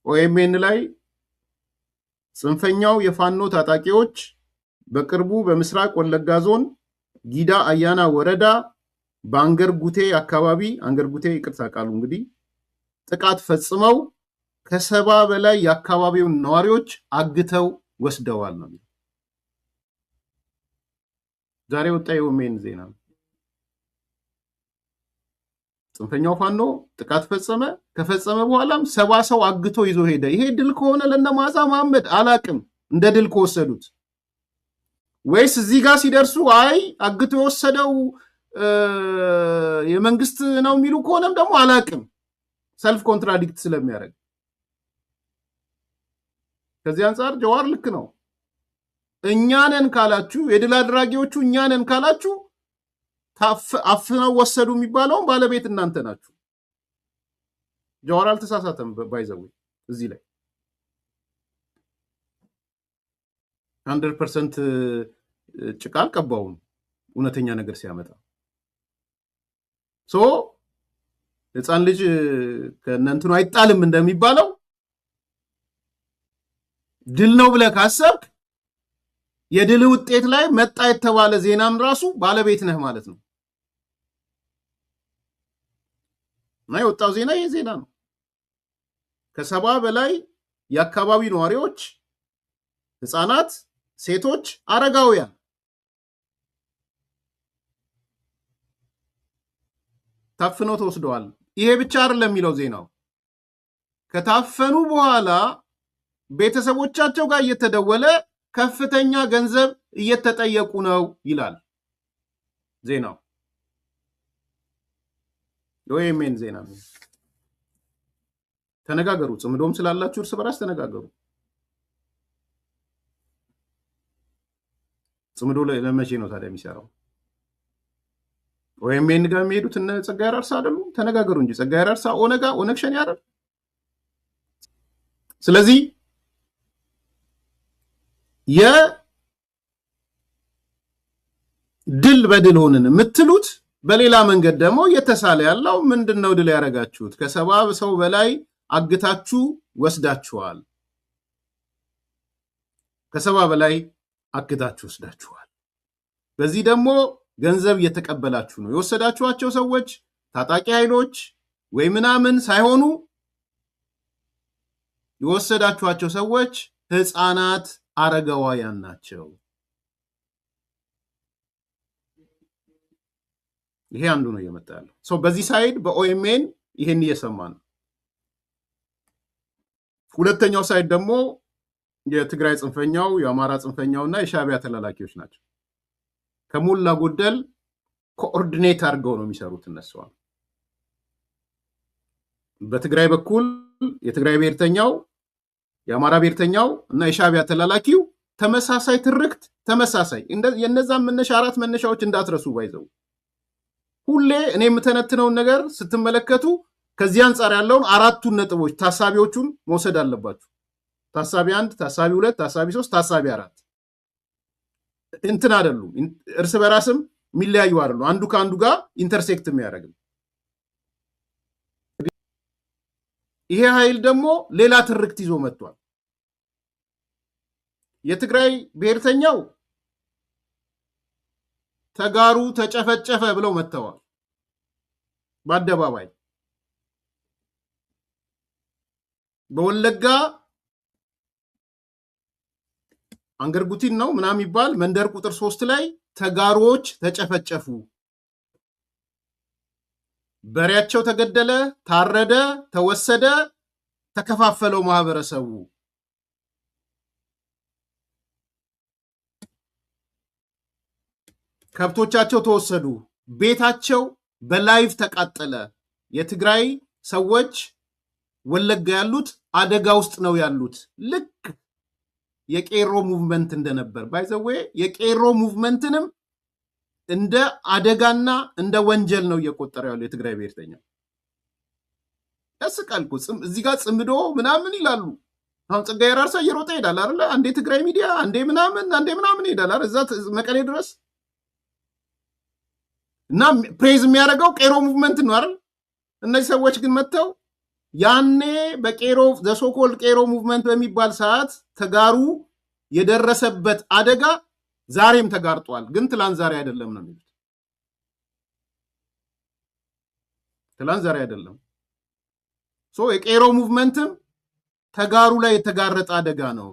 ኦኤምኤን ላይ ጽንፈኛው የፋኖ ታጣቂዎች በቅርቡ በምስራቅ ወለጋ ዞን ጊዳ አያና ወረዳ በአንገር ጉቴ አካባቢ አንገር ጉቴ ይቅርታ ቃሉ እንግዲህ ጥቃት ፈጽመው ከ70 በላይ የአካባቢውን ነዋሪዎች አግተው ወስደዋል ነው። ዛሬ ወጣ የኦኤምኤን ዜና። ጽንፈኛው ፋኖ ጥቃት ፈጸመ፣ ከፈጸመ በኋላም 70 ሰው አግቶ ይዞ ሄደ። ይሄ ድል ከሆነ ለነማዛ መሐመድ አላቅም እንደ ድል ከወሰዱት ወይስ እዚህ ጋር ሲደርሱ አይ አግቶ የወሰደው የመንግስት ነው የሚሉ ከሆነም ደግሞ አላቅም ሰልፍ ኮንትራዲክት ስለሚያደርግ። ከዚህ አንጻር ጀዋር ልክ ነው። እኛንን ካላችሁ የድል አድራጊዎቹ እኛንን ካላችሁ አፍነው ወሰዱ የሚባለውን ባለቤት እናንተ ናችሁ። ጀዋር አልተሳሳተም። ባይዘው እዚህ ላይ 100% ጭቃ አልቀባውም እውነተኛ ነገር ሲያመጣ። ህፃን ልጅ ከእነንትኑ አይጣልም እንደሚባለው ድል ነው ብለህ ካሰብክ የድል ውጤት ላይ መጣ የተባለ ዜናም ራሱ ባለቤት ነህ ማለት ነው። እና የወጣው ዜና ይሄ ዜና ነው። ከ70 በላይ የአካባቢ ነዋሪዎች፣ ህፃናት፣ ሴቶች፣ አረጋውያን ታፍነው ተወስደዋል። ይሄ ብቻ አይደለም የሚለው ዜናው። ከታፈኑ በኋላ ቤተሰቦቻቸው ጋር እየተደወለ ከፍተኛ ገንዘብ እየተጠየቁ ነው ይላል ዜናው። የኦኤምኤን ዜና ነው። ተነጋገሩ። ጽምዶም ስላላችሁ እርስ በራስ ተነጋገሩ። ጽምዶ ለመቼ ነው ታዲያ የሚሰራው? ኦኤምኤን ጋር የሚሄዱት እነ ጸጋዬ አራርሳ አይደሉ? ተነጋገሩ እንጂ ጸጋዬ አራርሳ ኦነግ ሸኔ አይደል? ስለዚህ የድል በድል ሆንን የምትሉት በሌላ መንገድ ደግሞ እየተሳለ ያለው ምንድነው? ድል ያደረጋችሁት ከ70 ሰው በላይ አግታችሁ ወስዳችኋል። ከ70 በላይ አግታችሁ ወስዳችኋል። በዚህ ደግሞ ገንዘብ እየተቀበላችሁ ነው። የወሰዳችኋቸው ሰዎች ታጣቂ ኃይሎች ወይ ምናምን ሳይሆኑ የወሰዳችኋቸው ሰዎች ህፃናት፣ አረጋውያን ናቸው። ይሄ አንዱ ነው እየመጣ ያለው ሰው በዚህ ሳይድ በኦኤምኤን ይሄን እየሰማ ነው። ሁለተኛው ሳይድ ደግሞ የትግራይ ጽንፈኛው፣ የአማራ ጽንፈኛውና የሻዕቢያ ተላላኪዎች ናቸው። ከሞላ ጎደል ኮኦርዲኔት አድርገው ነው የሚሰሩት እነሱ። በትግራይ በኩል የትግራይ ብሔርተኛው፣ የአማራ ብሔርተኛው እና የሻዕቢያ ተላላኪው ተመሳሳይ ትርክት፣ ተመሳሳይ የነዛን መነሻ 4 መነሻዎች እንዳትረሱ ባይዘው ሁሌ እኔ የምተነትነውን ነገር ስትመለከቱ ከዚህ አንጻር ያለውን 4ቱን ነጥቦች ታሳቢዎቹን መውሰድ አለባችሁ። ታሳቢ 1፣ ታሳቢ 2፣ ታሳቢ 3፣ ታሳቢ 4 እንትን አይደሉም። እርስ በራስም የሚለያዩ አይደሉም። አንዱ ከአንዱ ጋር ኢንተርሴክት የሚያደርግ። ይሄ ኃይል ደግሞ ሌላ ትርክት ይዞ መጥቷል። የትግራይ ብሔርተኛው ተጋሩ ተጨፈጨፈ ብለው መጥተዋል በአደባባይ። በወለጋ አንገርጉቲን ነው ምናምን ይባል መንደር ቁጥር 3 ላይ ተጋሮች ተጨፈጨፉ፣ በሬያቸው ተገደለ፣ ታረደ፣ ተወሰደ፣ ተከፋፈለው ማህበረሰቡ። ከብቶቻቸው ተወሰዱ፣ ቤታቸው በላይቭ ተቃጠለ። የትግራይ ሰዎች ወለጋ ያሉት አደጋ ውስጥ ነው ያሉት። ልክ የቄሮ ሙቭመንት እንደነበር ባይዘዌ የቄሮ ሙቭመንትንም እንደ አደጋና እንደ ወንጀል ነው እየቆጠረ ያለው የትግራይ ብሔርተኛ። ያስቃል እኮ እዚህ ጋር ጽምዶ ምናምን ይላሉ። አሁን ጸጋዬ አራርሳ እየሮጠ ይሄዳል አይደል? አንዴ ትግራይ ሚዲያ አንዴ ምናምን ይሄዳል አይደል? እዛ መቀሌ ድረስ እና ፕሬዝ የሚያደርገው ቄሮ ሙቭመንት ነው አይደል? እነዚህ ሰዎች ግን መጥተው ያኔ በቄሮ ዘሶኮል ቄሮ ሙቭመንት በሚባል ሰዓት ተጋሩ የደረሰበት አደጋ ዛሬም ተጋርጧል። ግን ትላንት ዛሬ አይደለም ነው የሚሉት። ትላንት ዛሬ አይደለም። የቄሮ ሙቭመንትም ተጋሩ ላይ የተጋረጠ አደጋ ነው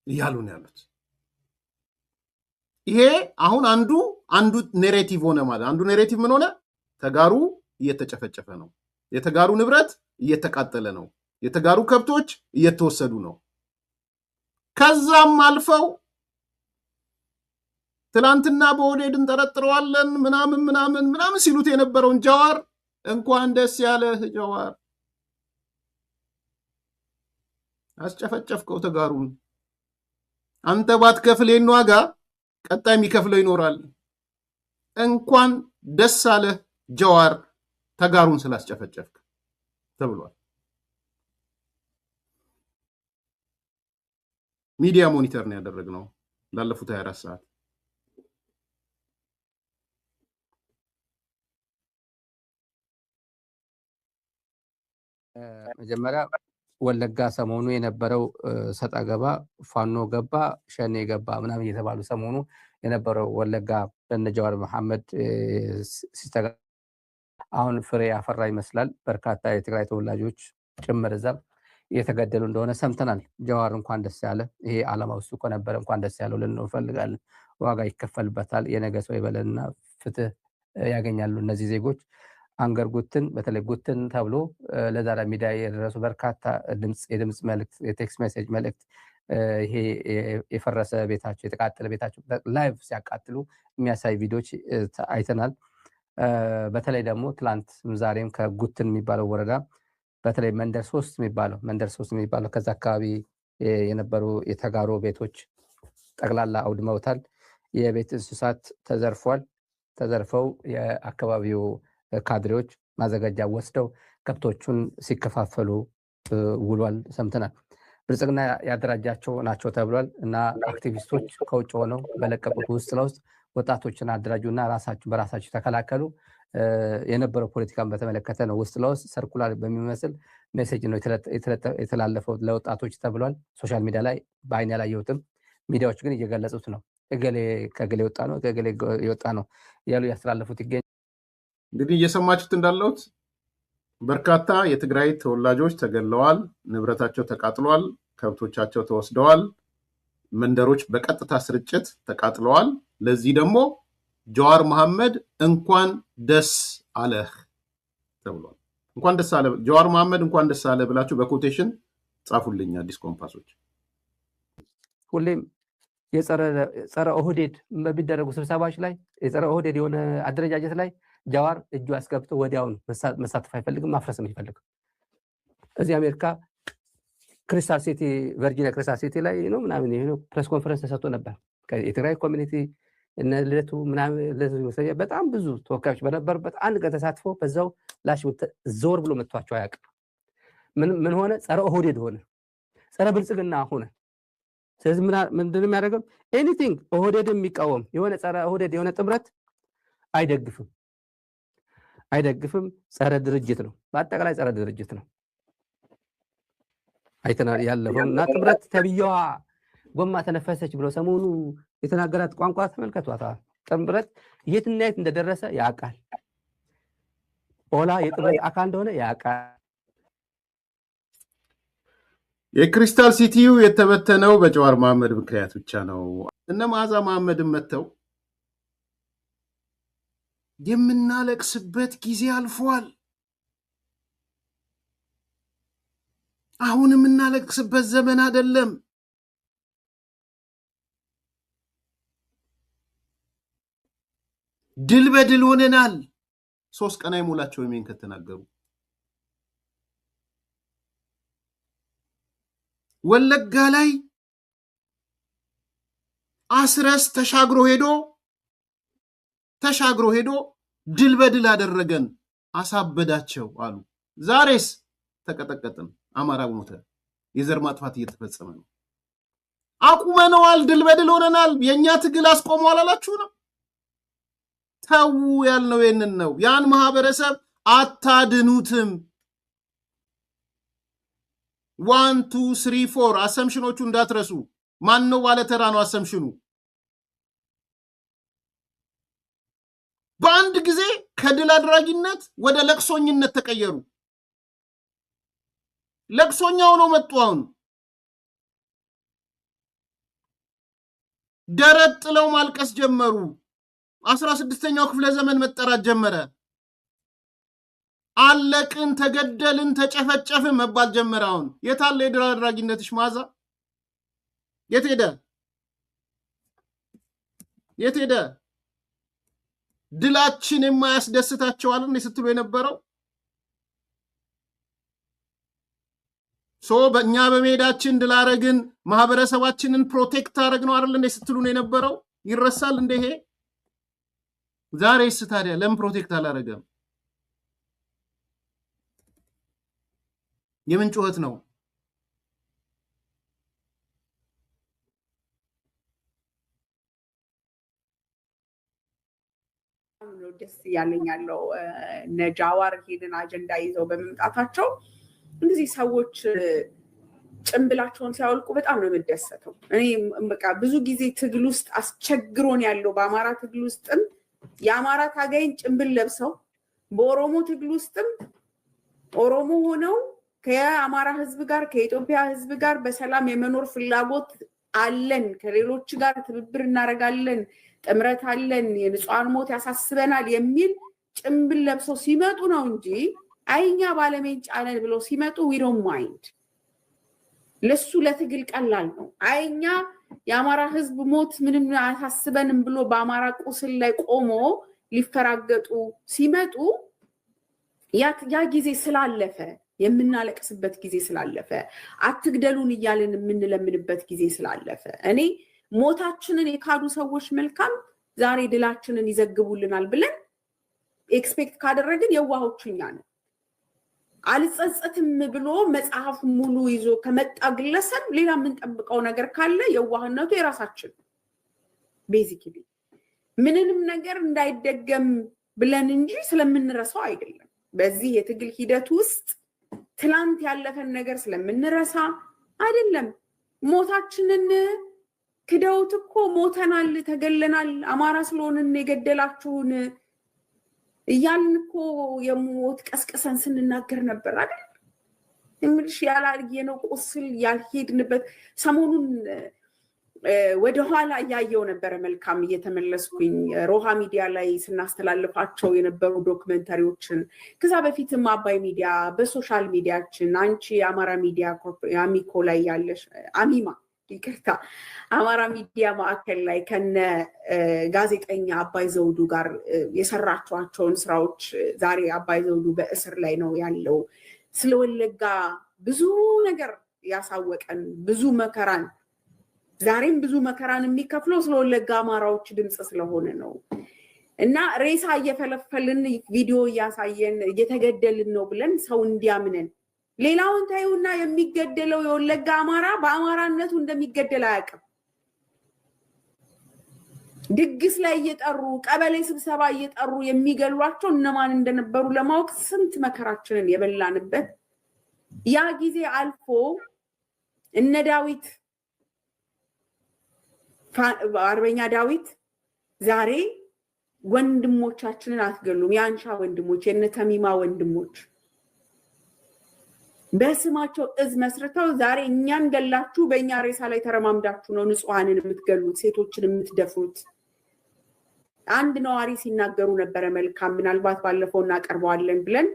እያሉ ነው ያሉት። ይሄ አሁን አንዱ ኔሬቲቭ ሆነ ማለት። አንዱ ኔሬቲቭ ምን ሆነ? ተጋሩ እየተጨፈጨፈ ነው፣ የተጋሩ ንብረት እየተቃጠለ ነው፣ የተጋሩ ከብቶች እየተወሰዱ ነው። ከዛም አልፈው ትላንትና በኦህዴድ እንጠረጥረዋለን ምናምን ሲሉት የነበረውን ጀዋር እንኳን ደስ ያለህ ጀዋር፣ አስጨፈጨፍከው ተጋሩን። አንተ ባትከፍል የኔ ዋጋ ቀጣይ የሚከፍለው ይኖራል። እንኳን ደስ አለህ ጀዋር ተጋሩን ስላስጨፈጨፍክ ተብሏል። ሚዲያ ሞኒተር ነው ያደረግነው ላለፉት 24 ሰዓት። መጀመሪያ ወለጋ ሰሞኑ የነበረው ሰጣ ገባ ፋኖ ገባ ሸኔ ገባ ምናምን እየተባሉ ሰሞኑ የነበረው ወለጋ በነጃዋር መሐመድ ሲስተጋ አሁን ፍሬ ያፈራ ይመስላል። በርካታ የትግራይ ተወላጆች ጭምር እዛም እየተገደሉ እንደሆነ ሰምተናል። ጃዋር እንኳን ደስ ያለ፣ ይሄ ዓላማ ውስጥ እኮ ነበረ፣ እንኳን ደስ ያለው ልንለው እንፈልጋለን። ዋጋ ይከፈልበታል። የነገ ሰው ይበለና ፍትህ ያገኛሉ እነዚህ ዜጎች። አንገር ጉትን በተለይ ጉትን ተብሎ ለዛሬ ሚዲያ የደረሱ በርካታ የድምፅ መልእክት፣ የቴክስት ሜሴጅ መልእክት ይሄ የፈረሰ ቤታቸው የተቃጠለ ቤታቸው ላይቭ ሲያቃጥሉ የሚያሳይ ቪዲዮች አይተናል። በተለይ ደግሞ ትላንት ዛሬም ከጉትን የሚባለው ወረዳ በተለይ መንደር 3 የሚባለው ከዛ አካባቢ የነበሩ የተጋሩ ቤቶች ጠቅላላ አውድመውታል። የቤት እንስሳት ተዘርፈው የአካባቢው ካድሬዎች ማዘጋጃ ወስደው ከብቶቹን ሲከፋፈሉ ውሏል ሰምተናል። ብልጽግና ያደራጃቸው ናቸው ተብሏል እና አክቲቪስቶች ከውጭ ሆነው በለቀቁት ውስጥ ለውስጥ ወጣቶችን አደራጁና በራሳቸው ተከላከሉ። የነበረው ፖለቲካን በተመለከተ ነው። ውስጥ ለውስጥ ሰርኩላር በሚመስል ሜሴጅ ነው የተላለፈው ለወጣቶች ተብሏል። ሶሻል ሚዲያ ላይ በአይን ያላየሁትም፣ ሚዲያዎች ግን እየገለጹት ነው። እገሌ ከገሌ ወጣ ነው ከገሌ የወጣ ነው ያሉ ያስተላለፉት ይገኛል። እንግዲህ እየሰማችሁት እንዳለሁት በርካታ የትግራይ ተወላጆች ተገለዋል፣ ንብረታቸው ተቃጥሏል፣ ከብቶቻቸው ተወስደዋል፣ መንደሮች በቀጥታ ስርጭት ተቃጥለዋል። ለዚህ ደግሞ ጃዋር መሐመድ እንኳን ደስ አለህ ተብሏል። እንኳን ደስ አለ ጃዋር መሐመድ እንኳን ደስ አለ ብላችሁ በኮቴሽን ጻፉልኝ አዲስ ኮምፓሶች። ሁሌም የጸረ ኦህዴድ በሚደረጉ ስብሰባዎች ላይ የጸረ ኦህዴድ የሆነ አደረጃጀት ላይ ጃዋር እጁ አስገብቶ ወዲያውን መሳተፍ አይፈልግም፣ ማፍረስ ነው የሚፈልገው። እዚህ አሜሪካ ክሪስታል ሲቲ ቨርጂኒያ ክሪስታል ሲቲ ላይ ነው ምናምን ይሄ ፕሬስ ኮንፈረንስ ተሰጥቶ ነበር። የትግራይ ኮሚኒቲ እነ ልደቱ ምናምን በጣም ብዙ ተወካዮች በነበሩበት አንድ ቀን ተሳትፎ በዛው ላሽ ዞር ብሎ መጥቷቸው አያውቅም። ምን ሆነ? ጸረ ኦህዴድ ሆነ፣ ጸረ ብልጽግና ሆነ። ስለዚህ ምንድን ነው የሚያደርገው? ኤኒቲንግ ኦህዴድ የሚቃወም የሆነ ጸረ ኦህዴድ የሆነ ጥምረት አይደግፍም። ጸረ ድርጅት ነው፣ በአጠቃላይ ጸረ ድርጅት ነው። አይተናል ያለፈው እና ጥምረት ተብዬዋ ጎማ ተነፈሰች ብሎ ሰሞኑ የተናገራት ቋንቋ ተመልከቷታ። ጥምረት የትና የት እንደደረሰ ያውቃል። ኦላ የጥምረት አካል እንደሆነ ያውቃል። የክሪስታል ሲቲው የተበተነው በጃዋር መሐመድ ምክንያት ብቻ ነው። እነ መዓዛ መሐመድን መተው የምናለቅስበት ጊዜ አልፏል። አሁን የምናለቅስበት ዘመን አይደለም። ድል በድል ሆነናል። 3 ቀን አይሞላቸው የሚን ከተናገሩ ወለጋ ላይ አስረስ ተሻግሮ ሄዶ ድል በድል አደረገን፣ አሳበዳቸው አሉ። ዛሬስ ተቀጠቀጥን፣ አማራ ሞተ፣ የዘር ማጥፋት እየተፈጸመ ነው። አቁመነዋል፣ ድል በድል ሆነናል፣ የኛ ትግል አስቆመዋል አላችሁ ነው። ተው ያልነው ይሄንን ነው። ያን ማህበረሰብ አታድኑትም። 1 2 3 4 አሰምሽኖቹ እንዳትረሱ። ማን ነው ባለተራ ነው አሰምሽኑ? በአንድ ጊዜ ከድል አድራጊነት ወደ ለቅሶኝነት ተቀየሩ። ለቅሶኛው ነው መጡ። አሁን ደረት ጥለው ማልቀስ ጀመሩ። 16ኛው ክፍለ ዘመን መጠራት ጀመረ። አለቅን፣ ተገደልን፣ ተጨፈጨፍን መባል ጀመረ። አሁን የታለ የድል አድራጊነትሽ መዓዛ? የት ሄደ? የት ሄደ? ድላችን የማያስደስታቸው አለ ስትሉ የነበረው በእኛ በሜዳችን ድል አረግን፣ ማህበረሰባችንን ፕሮቴክት አረግ ነው አይደል ስትሉ የነበረው ይረሳል እንደ ይሄ? ዛሬስ ታዲያ ለምን ፕሮቴክት አላረገም? የምን ጩኸት ነው? ደስ ያለኝ ያለው ነጃዋር ሄድን አጀንዳ ይዘው በመምጣታቸው እንደዚህ ሰዎች ጭንብላቸውን ሲያወልቁ በጣም ነው የምደሰተው። እኔ በቃ ብዙ ጊዜ ትግል ውስጥ አስቸግሮን ያለው በአማራ ትግል ውስጥም የአማራ ታጋይን ጭንብል ለብሰው በኦሮሞ ትግል ውስጥም ኦሮሞ ሆነው ከአማራ ህዝብ ጋር ከኢትዮጵያ ህዝብ ጋር በሰላም የመኖር ፍላጎት አለን፣ ከሌሎች ጋር ትብብር እናደርጋለን፣ ጥምረት አለን፣ የንጹሃን ሞት ያሳስበናል የሚል ጭንብል ለብሰው ሲመጡ ነው እንጂ አይኛ ባለሜንጫ ነን ብለው ሲመጡ we don't mind። ለሱ ለትግል ቀላል ነው። አይኛ የአማራ ህዝብ ሞት ምንም አያሳስበንም ብሎ በአማራ ቁስል ላይ ቆሞ ሊፈራገጡ ሲመጡ ያ ጊዜ ስላለፈ የምናለቅስበት ጊዜ ስላለፈ አትግደሉን እያልን የምንለምንበት ጊዜ ስላለፈ እኔ ሞታችንን የካዱ ሰዎች መልካም ዛሬ ድላችንን ይዘግቡልናል ብለን ኤክስፔክት ካደረግን የዋሆችኛ ነው። አልጸጸትም ብሎ መጽሐፍ ሙሉ ይዞ ከመጣ ግለሰብ ሌላ የምንጠብቀው ነገር ካለ የዋህነቱ የራሳችን ቤዚክሊ ምንንም ነገር እንዳይደገም ብለን እንጂ ስለምንረሳው አይደለም። በዚህ የትግል ሂደት ውስጥ ትላንት ያለፈን ነገር ስለምንረሳ አይደለም። ሞታችንን ክደውት እኮ ሞተናል፣ ተገለናል፣ አማራ ስለሆንን የገደላችሁን እያልን እኮ የሞት ቀስቀሰን ስንናገር ነበር አይደል? እምልሽ ያላየነው ቁስል ያልሄድንበት ሰሞኑን ወደኋላ እያየው ነበረ። መልካም እየተመለስኩኝ ሮሃ ሚዲያ ላይ ስናስተላልፋቸው የነበሩ ዶክመንታሪዎችን ከዛ በፊትም አባይ ሚዲያ በሶሻል ሚዲያችን አንቺ የአማራ ሚዲያ አሚኮ ላይ ያለሽ አሚማ ይቅርታ አማራ ሚዲያ ማዕከል ላይ ከነ ጋዜጠኛ አባይ ዘውዱ ጋር የሰራችኋቸውን ስራዎች ዛሬ አባይ ዘውዱ በእስር ላይ ነው ያለው። ስለ ወለጋ ብዙ ነገር ያሳወቀን ብዙ መከራን ዛሬም ብዙ መከራን የሚከፍለው ስለ ወለጋ አማራዎች ድምጽ ስለሆነ ነው። እና ሬሳ እየፈለፈልን ቪዲዮ እያሳየን እየተገደልን ነው ብለን ሰው እንዲያምነን ሌላውን ታዩና የሚገደለው የወለጋ አማራ በአማራነቱ እንደሚገደል አያውቅም። ድግስ ላይ እየጠሩ ቀበሌ ስብሰባ እየጠሩ የሚገሏቸው እነማን እንደነበሩ ለማወቅ ስንት መከራችንን የበላንበት ያ ጊዜ አልፎ እነ ዳዊት አርበኛ ዳዊት ዛሬ ወንድሞቻችንን አትገሉም፣ የአንሻ ወንድሞች የነተሚማ ወንድሞች በስማቸው እዝ መስርተው ዛሬ እኛን ገላችሁ በእኛ ሬሳ ላይ ተረማምዳችሁ ነው ንጹሃንን የምትገሉት፣ ሴቶችን የምትደፍሩት። አንድ ነዋሪ ሲናገሩ ነበረ። መልካም ምናልባት ባለፈው እናቀርበዋለን ብለን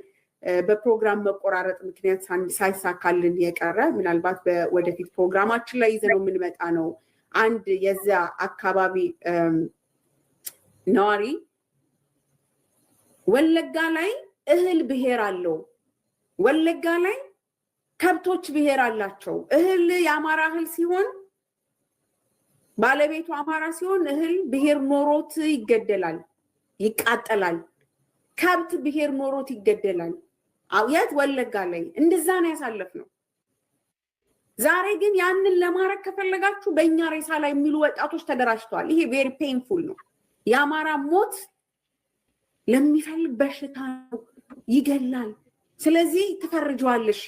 በፕሮግራም መቆራረጥ ምክንያት ሳይሳካልን የቀረ ምናልባት ወደፊት ፕሮግራማችን ላይ ይዘነው የምንመጣ ነው። አንድ የዛ አካባቢ ነዋሪ ወለጋ ላይ እህል ብሔር አለው፣ ወለጋ ላይ ከብቶች ብሔር አላቸው። እህል የአማራ እህል ሲሆን ባለቤቱ አማራ ሲሆን እህል ብሔር ኖሮት ይገደላል፣ ይቃጠላል። ከብት ብሔር ኖሮት ይገደላል። የት ወለጋ ላይ እንደዛ ነው ያሳለፍነው። ዛሬ ግን ያንን ለማድረግ ከፈለጋችሁ በእኛ ሬሳ ላይ የሚሉ ወጣቶች ተደራጅተዋል። ይሄ ቬሪ ፔንፉል ነው። የአማራ ሞት ለሚፈልግ በሽታ ይገላል። ስለዚህ ትፈርጇለሽ።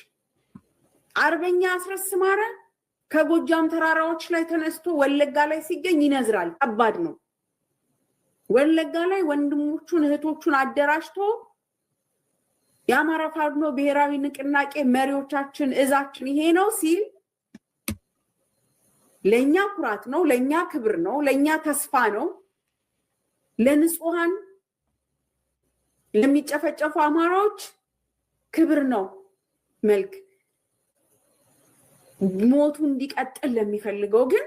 አርበኛ አስረስ ማረ ከጎጃም ተራራዎች ላይ ተነስቶ ወለጋ ላይ ሲገኝ ይነዝራል። ከባድ ነው። ወለጋ ላይ ወንድሞቹን እህቶቹን አደራጅቶ የአማራ ፋኖ ብሔራዊ ንቅናቄ መሪዎቻችን እዛችን ይሄ ነው ሲል ለኛ ኩራት ነው፣ ለኛ ክብር ነው፣ ለኛ ተስፋ ነው። ለንጹሃን ለሚጨፈጨፉ አማራዎች ክብር ነው። መልክ ሞቱ እንዲቀጥል ለሚፈልገው ግን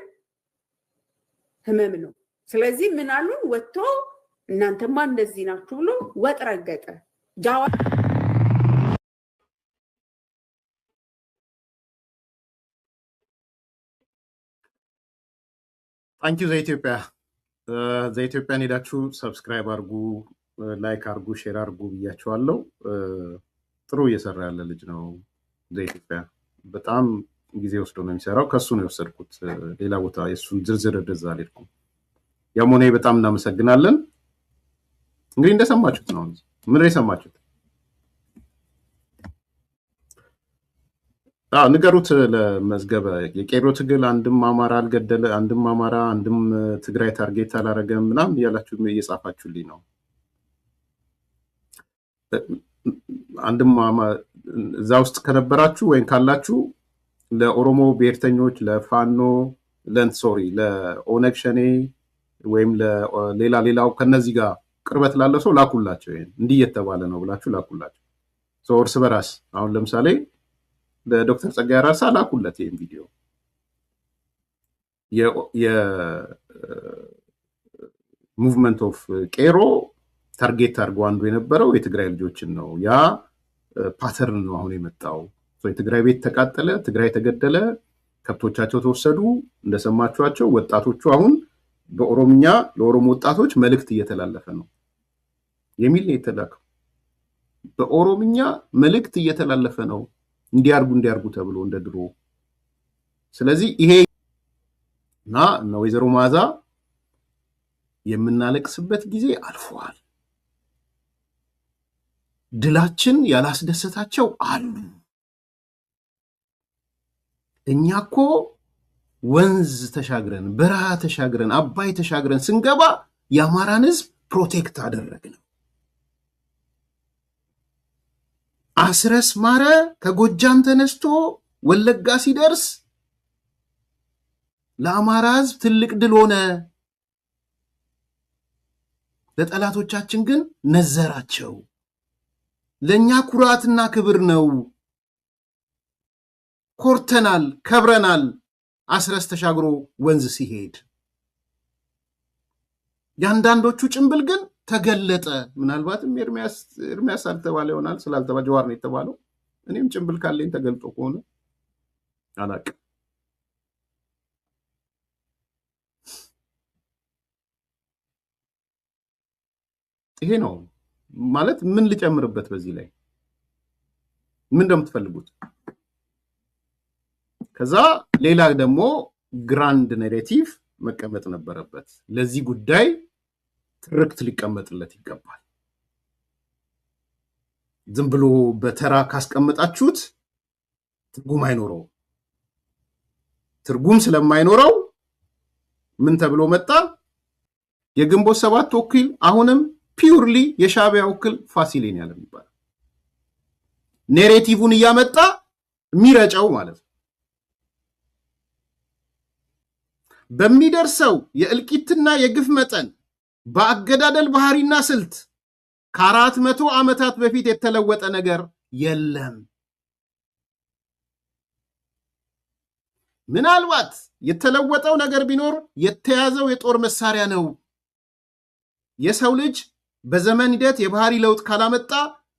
ህመም ነው። ስለዚህ ምን አሉን? ወጥቶ እናንተማ እንደዚህ ናችሁ ብሎ ወጥ ረገጠ። ጃዋር ታንኪዩ ዘኢትዮጵያን ሄዳችሁ ሰብስክራይብ አድርጉ፣ ላይክ አድርጉ፣ ሼር አድርጉ ብያችኋለሁ። ጥሩ እየሰራ ያለ ልጅ ነው ዘኢትዮጵያ። በጣም ጊዜ ወስዶ ነው የሚሰራው። ከሱ ነው የወሰድኩት። ሌላ ቦታ የሱን ዝርዝር እንደዛ አልሄድኩም። ያም ሆነ በጣም እናመሰግናለን። እንግዲህ እንደሰማችሁት ነው። ምን የሰማችሁት? ንገሩት ለመዝገበ። የቄሮ ትግል አንድም አማራ አልገደለ፣ አንድም አማራ አንድም ትግራይ ታርጌት አላረገም ምናምን እያላችሁ እየጻፋችሁልኝ ነው። አንድም እዛ ውስጥ ከነበራችሁ ወይም ካላችሁ ለኦሮሞ ብሔርተኞች፣ ለፋኖ ለኦነግ ሸኔ ወይም ሌላው ከነዚህ ጋር ቅርበት ላለ ሰው ላኩላቸው። ይሄን እንዲህ እየተባለ ነው ብላችሁ ላኩላቸው። እርስ በራስ አሁን ለምሳሌ ለዶክተር ጸጋዬ አራርሳ ላኩለት ይሄን ቪዲዮ። የሙቭመንት ኦፍ ቄሮ ታርጌት አድርጎ አንዱ የነበረው የትግራይ ልጆችን ነው። ያ ፓተርን ነው አሁን የመጣው። የትግራይ ቤት ተቃጠለ፣ ትግራይ ተገደለ፣ ከብቶቻቸው ተወሰዱ። እንደሰማችኋቸው ወጣቶቹ አሁን በኦሮምኛ ለኦሮሞ ወጣቶች መልእክት እየተላለፈ ነው የሚል ነው የተላከው። በኦሮምኛ መልእክት እየተላለፈ ነው እንዲያርጉ ተብሎ እንደ ድሮ። ስለዚህ ይሄ እና ወይዘሮ መዓዛ የምናለቅስበት ጊዜ አልፏል። ድላችን ያላስደሰታቸው አሉ። እኛ እኮ ወንዝ ተሻግረን በረሃ ተሻግረን አባይ ተሻግረን ስንገባ የአማራን ሕዝብ ፕሮቴክት አደረግን። አስረስ ማረ ከጎጃም ተነስቶ ወለጋ ሲደርስ ለአማራ ሕዝብ ትልቅ ድል ሆነ። ለጠላቶቻችን ግን ነዘራቸው። ለኛ ኩራትና ክብር ነው። ኮርተናል፣ ከብረናል። አስረስ ተሻግሮ ወንዝ ሲሄድ ያንዳንዶቹ ጭንብል ግን ተገለጠ። ምናልባትም ኤርሚያስ አልተባለ ይሆናል፣ ስላልተባለ ጀዋር ነው የተባለው። እኔም ጭንብል ካለኝ ተገልጦ ከሆነ አላቅም። ይሄ ነው ማለት። ምን ልጨምርበት በዚህ ላይ? ምን እንደምትፈልጉት? ከዛ ሌላ ደግሞ ግራንድ ኔሬቲቭ መቀመጥ ነበረበት። ለዚህ ጉዳይ ትርክት ሊቀመጥለት ይገባል። ዝም ብሎ በተራ ካስቀመጣችሁት ትርጉም አይኖረው። ትርጉም ስለማይኖረው ምን ተብሎ መጣ? የግንቦት ሰባት ወኪል አሁንም ፒውርሊ የሻዕቢያ ወኪል ፋሲሌን ያለ የሚባል ኔሬቲቭን እያመጣ የሚረጨው ማለት ነው። በሚደርሰው የእልቂትና የግፍ መጠን በአገዳደል ባህሪና ስልት ከ400 ዓመታት በፊት የተለወጠ ነገር የለም። ምናልባት የተለወጠው ነገር ቢኖር የተያዘው የጦር መሳሪያ ነው። የሰው ልጅ በዘመን ሂደት የባህሪ ለውጥ ካላመጣ፣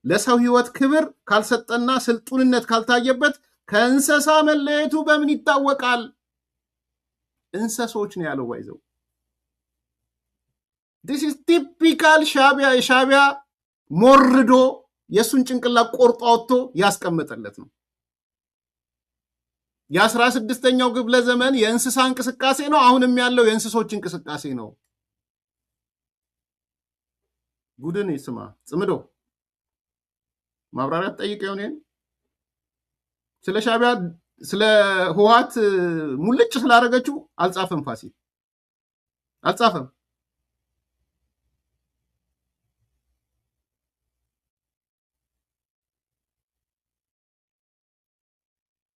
ለሰው ሕይወት ክብር ካልሰጠና ስልጡንነት ካልታየበት ከእንስሳ መለየቱ በምን ይታወቃል? እንስሶች ነው ያለው። ባይዘው this is typical የሻዕቢያ ሞርዶ የሱን ጭንቅላት ቆርጦ አውጥቶ ያስቀመጠለት ነው። የ16ኛው ክፍለ ዘመን የእንስሳ እንቅስቃሴ ነው። አሁንም ያለው የእንስሶች እንቅስቃሴ ነው። ጉድን ይስማ ጽምዶ ማብራሪያ ጠይቀ ይሆን ስለ ሻቢያ ስለ ህወሓት ሙልጭ ስላደረገችው አልጻፈም ፋሲል አልጻፈም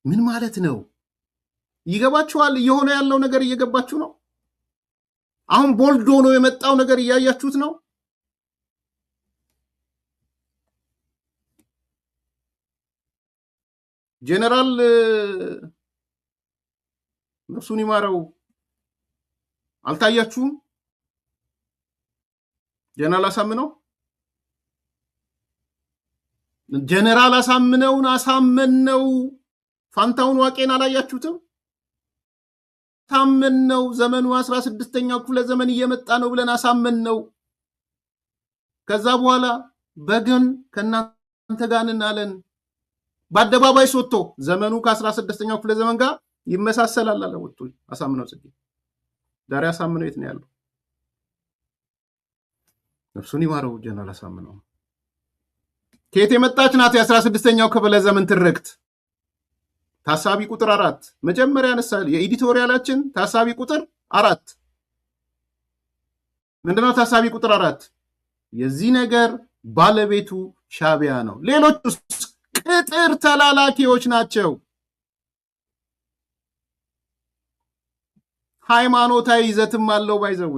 ምን ማለት ነው ይገባችኋል እየሆነ ያለው ነገር እየገባችሁ ነው አሁን ቦልዶ ነው የመጣው ነገር እያያችሁት ነው ጀነራል ነፍሱን ይማረው አልታያችሁም ጀነራል አሳምነውን አሳመነው ፋንታውን ዋቄን አላያችሁትም ታመነው ዘመኑ 16ኛው ክፍለ ዘመን እየመጣ ነው ብለን አሳመነው ከዛ በኋላ በገን ከናንተ ጋር አለን በአደባባይ ሶቶ ዘመኑ ከ16ኛው ክፍለ ዘመን ጋር ይመሳሰላል አለ ወጥቶ አሳምነው ጽጌ ዳሪ አሳምነው የት ነው ያለው ነፍሱን ይማረው ጀነራል አሳምነው ከየት የመጣች ናት የ16ኛው ክፍለ ዘመን ትርክት ታሳቢ ቁጥር 4 መጀመሪያ ያነሳል የኤዲቶሪያላችን ታሳቢ ቁጥር 4 ምንድነው ታሳቢ ቁጥር 4 የዚህ ነገር ባለቤቱ ሻቢያ ነው ሌሎች ቅጥር ተላላኪዎች ናቸው ሃይማኖታዊ ይዘትም አለው ባይዘዌ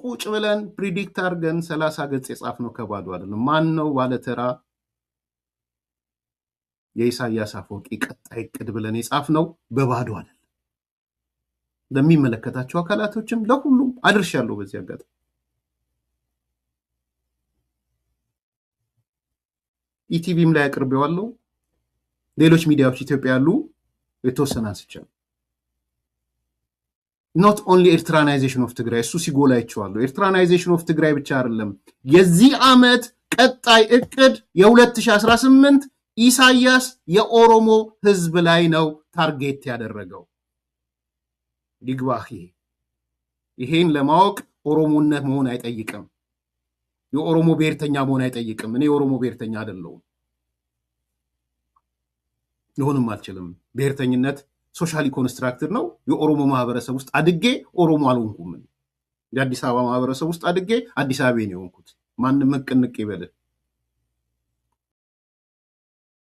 ቁጭ ብለን ፕሪዲክት አድርገን 30 ገጽ የጻፍነው ከባዶ አይደለም ማን ነው ባለተራ የኢሳያስ አፈወርቂ ቀጣይ እቅድ ብለን የጻፍነው በባዶ አይደለም ለሚመለከታቸው አካላቶችም ለሁሉም አድርሻለሁ በዚህ አጋጣሚ ኢቲቪም ላይ አቅርቤዋለሁ ሌሎች ሚዲያዎች ኢትዮጵያ ያሉ የተወሰነ አንስቻለሁ not only ኤርትራናይዜሽን ኦፍ ትግራይ እሱ ሲጎላ ይችዋለሁ ኤርትራናይዜሽን ኦፍ ትግራይ ብቻ አይደለም የዚህ ዓመት ቀጣይ እቅድ የ2018 ኢሳያስ የኦሮሞ ህዝብ ላይ ነው ታርጌት ያደረገው ይግባህ ይሄን ለማወቅ ኦሮሞነት መሆን አይጠይቅም የኦሮሞ ብሔርተኛ መሆን አይጠይቅም እኔ የኦሮሞ ብሔርተኛ አይደለሁም ይሁንም አልችልም ብሔርተኝነት ሶሻሊ ኮንስትራክትድ ነው የኦሮሞ ማህበረሰብ ውስጥ አድጌ ኦሮሞ አልሆንኩም የአዲስ አበባ ማህበረሰብ ውስጥ አድጌ አዲስ አበባ ነው የሆንኩት ማንም ቅንቅ ይበል